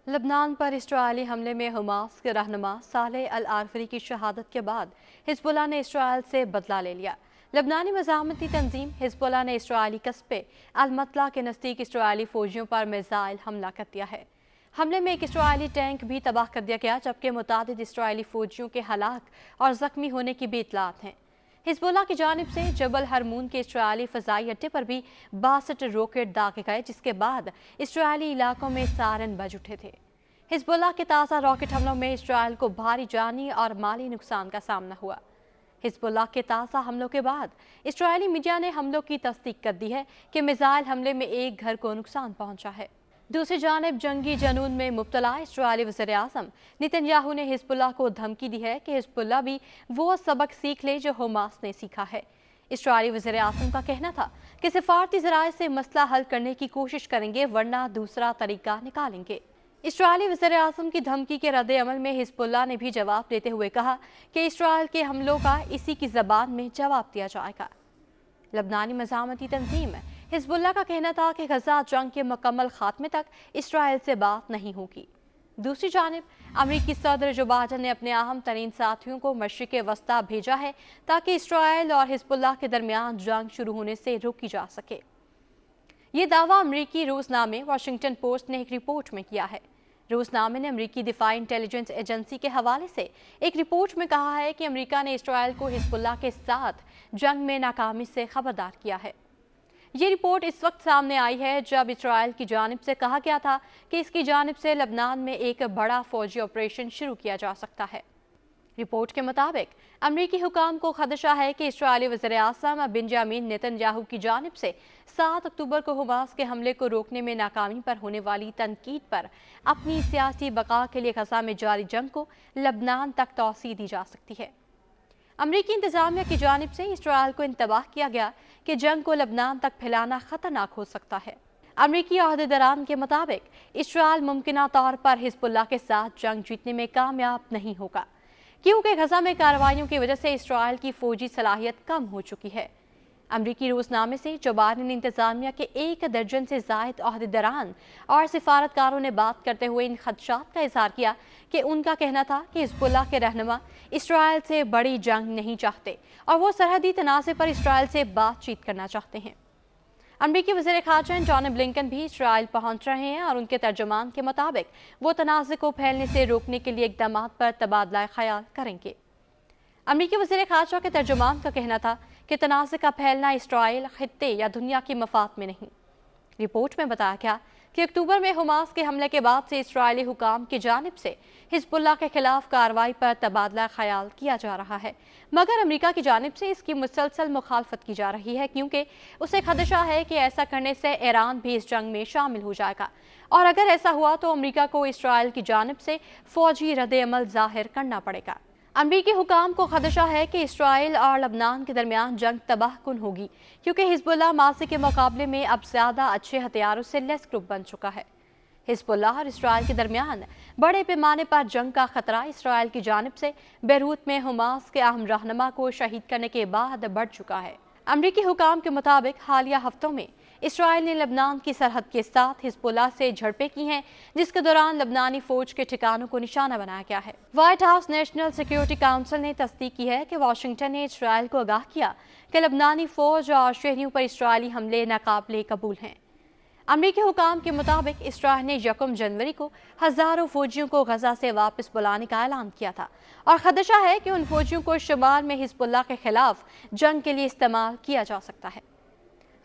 लबनान पर इसराइली हमले में हमास के रहनुमा सालेह अल आरफरी की शहादत के बाद हिजबुल्लाह ने इसराइल से बदला ले लिया। लबनानी मज़ामती तंजीम हिजबुल्लाह ने इसराइली कस्बे अल-मतला के नज़दीक इसराइली फौजियों पर मिसाइल हमला कर दिया है। हमले में एक इसराइली टैंक भी तबाह कर दिया गया, जबकि मुतादिद इसराइली फौजियों के हलाक और ज़ख्मी होने की भी इतलात हैं। हिजबुल्लाह की जानिब से जबल हरमून के इसराइली फ़ज़ाई अड्डे पर भी 62 रॉकेट दागे गए, जिसके बाद इसराइली इलाकों में सायरन बज उठे थे। हिजबुल्लाह के ताज़ा रॉकेट हमलों में इसराइल को भारी जानी और माली नुकसान का सामना हुआ। हिजबुल्लाह के ताज़ा हमलों के बाद इसराइली मीडिया ने हमलों की तस्दीक कर दी है कि मिसाइल हमले में एक घर को नुकसान पहुंचा है। दूसरी जानिब जंगी जनून में मुब्तला इसराइली वज़ीर-ए-आज़म नेतन्याहू ने हिजबुल्लाह को धमकी दी है कि हिजबुल्लाह भी वो सबक सीख ले जो हमास ने सीखा है। इसराइली वज़ीर-ए-आज़म का कहना था कि सिफारती ज़राए से मसला हल करने की कोशिश करेंगे, वरना दूसरा तरीका निकालेंगे। इसराइली वज़ीर-ए-आज़म की धमकी के रद्द-ए-अमल में हिजबुल्लाह ने भी जवाब देते हुए कहा कि इसराइल के हमलों का इसी की ज़बान में जवाब दिया जाएगा। लबनानी मज़ामती तंजीम हिजबुल्लाह का कहना था कि गजा जंग के मुकम्मल खात्मे तक इसराइल से बात नहीं होगी। दूसरी जानिब अमरीकी सदर जो बाइडन ने अपने अहम तरीन साथियों को मशरिक़ वस्ता भेजा है ताकि इसराइल और हिजबुल्लाह के दरमियान जंग शुरू होने से रोकी जा सके। ये दावा अमरीकी रोज़नामे वाशिंगटन पोस्ट ने एक रिपोर्ट में किया है। रोज़नामे ने अमरीकी दिफाई इंटेलिजेंस एजेंसी के हवाले से एक रिपोर्ट में कहा है कि अमरीका ने इसराइल को हिजबुल्लाह के साथ जंग में नाकामी से खबरदार किया है। ये रिपोर्ट इस वक्त सामने आई है जब इसराइल की जानिब से कहा गया था कि इसकी जानिब से लबनान में एक बड़ा फौजी ऑपरेशन शुरू किया जा सकता है। रिपोर्ट के मुताबिक अमरीकी हुकाम को खदशा है कि इसराइली वज़ीर-ए-आज़म बेंजामिन नेतन्याहू की जानिब से 7 अक्टूबर को हमास के हमले को रोकने में नाकामी पर होने वाली तनकीद पर अपनी सियासी बका के लिए गजा में जारी जंग को लबनान तक तौसीह दी जा सकती है। अमरीकी इंतजामिया की जानिब से इसराइल को इंतबाह किया गया कि जंग को लबनान तक फैलाना खतरनाक हो सकता है। अमरीकी अहदेदारान के मुताबिक इसराइल मुमकिना तौर पर हिजबुल्लाह के साथ जंग जीतने में कामयाब नहीं होगा, क्योंकि गजा में कार्रवाइयों की वजह से इसराइल की फौजी सलाहियत कम हो चुकी है। अमरीकी रोज़नामे से जो बाइडन इंतजामिया के 1 दर्जन से ज़ायद अहदेदारान और सिफारतकारों ने बात करते हुए इन खदशात का इजहार किया कि उनका कहना था कि हिजबुल्लाह के रहनुमा इसराइल से बड़ी जंग नहीं चाहते और वो सरहदी तनाज़े पर इसराइल से बातचीत करना चाहते हैं। अमरीकी वज़ीर ख़ारजा जॉन ब्लिंकन भी इसराइल पहुंच रहे हैं और उनके तर्जुमान के मुताबिक वो तनाज़े को फैलने से रोकने के लिए इक़दामात पर तबादला ख़याल करेंगे। अमरीकी वज़ीर ख़ारजा के तर्जुमान का कहना था कि तनाज़े का फैलना इसराइल, खित्ते या दुनिया की मफाद में नहीं। रिपोर्ट में बताया गया कि अक्टूबर में हमास के हमले के बाद से इसराइली हुकाम की जानिब से हिजबुल्लाह के खिलाफ कार्रवाई पर तबादला ख्याल किया जा रहा है, मगर अमरीका की जानिब से इसकी मुसलसल मुखालफत की जा रही है, क्योंकि उसे खदशा है कि ऐसा करने से ईरान भी इस जंग में शामिल हो जाएगा और अगर ऐसा हुआ तो अमरीका को इसराइल की जानिब से फौजी रद्द-ए-अमल ज़ाहिर करना पड़ेगा। अमरीकी हुकाम को खदशा है कि इसराइल और लबनान के दरमियान जंग तबाहकुन होगी, क्योंकि हिजबुल्लाह माज़ी के मुकाबले में अब ज़्यादा अच्छे हथियारों से लैस ग्रुप बन चुका है। हिजबुल्लाह और इसराइल के दरमियान बड़े पैमाने पर जंग का खतरा इसराइल की जानिब से बैरूत में हमास के अहम रहनुमा को शहीद करने के बाद बढ़ चुका है। अमरीकी हुकाम के मुताबिक हालिया हफ्तों में इसराइल ने लबनान की सरहद के साथ हिजबुल्लाह से झड़पें की हैं, जिसके दौरान लबनानी फौज के ठिकानों को निशाना बनाया गया है। White house national security council ने तस्दीक की है कि वाशिंगटन ने इसराइल को आगाह किया कि लबनानी फौज और शहरियों पर इसराइली हमले नाकाबिले कबूल हैं। अमरीकी हुकाम के मुताबिक इसराइल ने 1 जनवरी को हज़ारों फौजियों को गजा से वापस बुलाने का ऐलान किया था और खदशा है कि उन फौजियों को शुमाल में हिजबुल्लाह के खिलाफ जंग के लिए इस्तेमाल किया जा सकता है।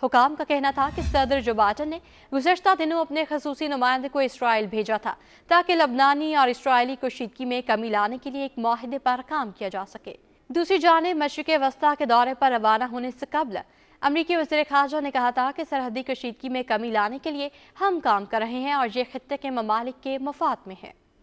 हुकाम का कहना था कि सदर जो बाइडन ने गुज़श्ता दिनों अपने खसूसी नुमाइंदे को इसराइल भेजा था ताकि लबनानी और इसराइली कशीदगी में कमी लाने के लिए एक माहिदे पर काम किया जा सके। दूसरी जानिब मशरिक़ वस्ता के दौरे पर रवाना होने से कबल अमरीकी वज़ीर ख़ारजा ने कहा था कि सरहदी कशीदगी में कमी लाने के लिए हम काम कर रहे हैं और ये खित्ते के ममालिक के मफाद में है।